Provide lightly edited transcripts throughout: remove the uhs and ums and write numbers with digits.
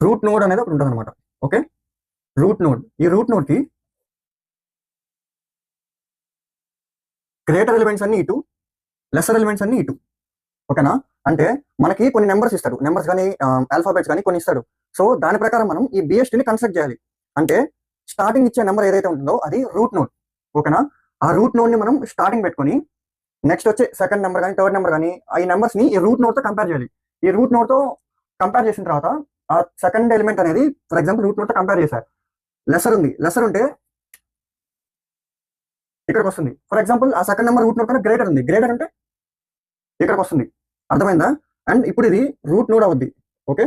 Root node అనేది ఒకటి ఉంటుంది అనమాట. Okay, root node. ఈ రూట్ నోడ్ కి గ్రేటర్ ఎలిమెంట్స్ అన్ని ఇటు, లెసర్ ఎలిమెంట్స్ అన్ని ఇటు. ఓకేనా? అంటే మనకి కొన్ని నెంబర్స్ ఇస్తాడు, నెంబర్స్ కానీ ఆల్ఫాబెట్స్ కానీ కొన్ని ఇస్తాడు. సో దాని ప్రకారం మనం ఈ బిఎస్టీని కన్స్ట్రక్ట్ చేయాలి. అంటే స్టార్టింగ్ ఇచ్చే నెంబర్ ఏదైతే ఉంటుందో అది రూట్ నోడ్. ఓకేనా? ఆ రూట్ నోడ్ ని మనం స్టార్టింగ్ పెట్టుకొని నెక్స్ట్ వచ్చే సెకండ్ నెంబర్ కానీ థర్డ్ నెంబర్ కానీ ఈ నెంబర్స్ ని ఈ రూట్ నోడ్ తో కంపేర్ చేయాలి. ఈ రూట్ నోడ్ తో కంపేర్ చేసిన తర్వాత ఆ సెకండ్ ఎలిమెంట్ అనేది ఫర్ ఎగ్జాంపుల్ రూట్ నోడ్ తో కంపేర్ చేశారు. లెసర్ ఉంది, లెసర్ ఉంటే ఇక్కడికి వస్తుంది. ఫర్ ఎగ్జాంపుల్ ఆ సెకండ్ నెంబర్ రూట్ నోడ్ కన్నా గ్రేటర్ ఉంది, గ్రేటర్ అంటే ఇక్కడికి వస్తుంది. అర్థమైందా? అండ్ ఇప్పుడు ఇది రూట్ నోడ్ అవుద్ది. ఓకే,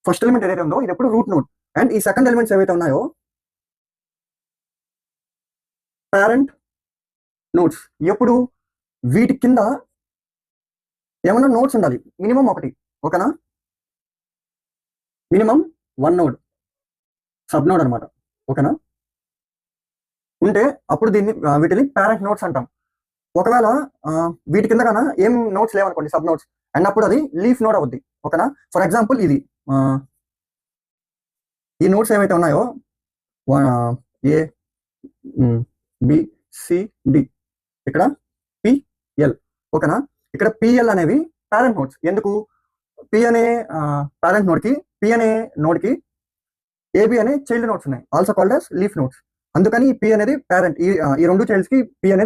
ఫస్ట్ ఎలిమెంట్ ఏదైతే ఉందో ఇది ఎప్పుడు రూట్ నోడ్. అండ్ ఈ సెకండ్ ఎలిమెంట్స్ ఏవైతే ఉన్నాయో పేరెంట్ నోడ్స్. ఎప్పుడు వీటి కింద ఏమన్నా నోడ్స్ ఉండాలి, మినిమం ఒకటి. ఓకేనా? మినిమం 1 నోడ్, సబ్ నోడ్ అనమాట. ఓకేనా? ఉంటే అప్పుడు దీన్ని వీటిని పేరెంట్ నోడ్స్ అంటాం. ఒకవేళ వీటి కింద కన్నా ఏం నోట్స్ లేవనుకోండి, సబ్ నోట్స్, అండ్ అప్పుడు అది లీఫ్ నోడ్ అవుద్ది. ఓకేనా? ఫర్ ఎగ్జాంపుల్ ఇది ఈ నోట్స్ ఏవైతే ఉన్నాయో ఏ బి సి డి, ఇక్కడ పిఎల్. ఓకేనా? ఇక్కడ పిఎల్ అనేవి పేరెంట్ నోడ్స్. ఎందుకు? పి అనే పేరెంట్ నోడ్ కి, పి అనే నోడ్ కి ఏబి అనే చైల్డ్ నోట్స్ ఉన్నాయి, also called as leaf notes. అందుకని పి అనేది పేరెంట్. ఈ రెండు చైల్డ్స్ కి పి అనేది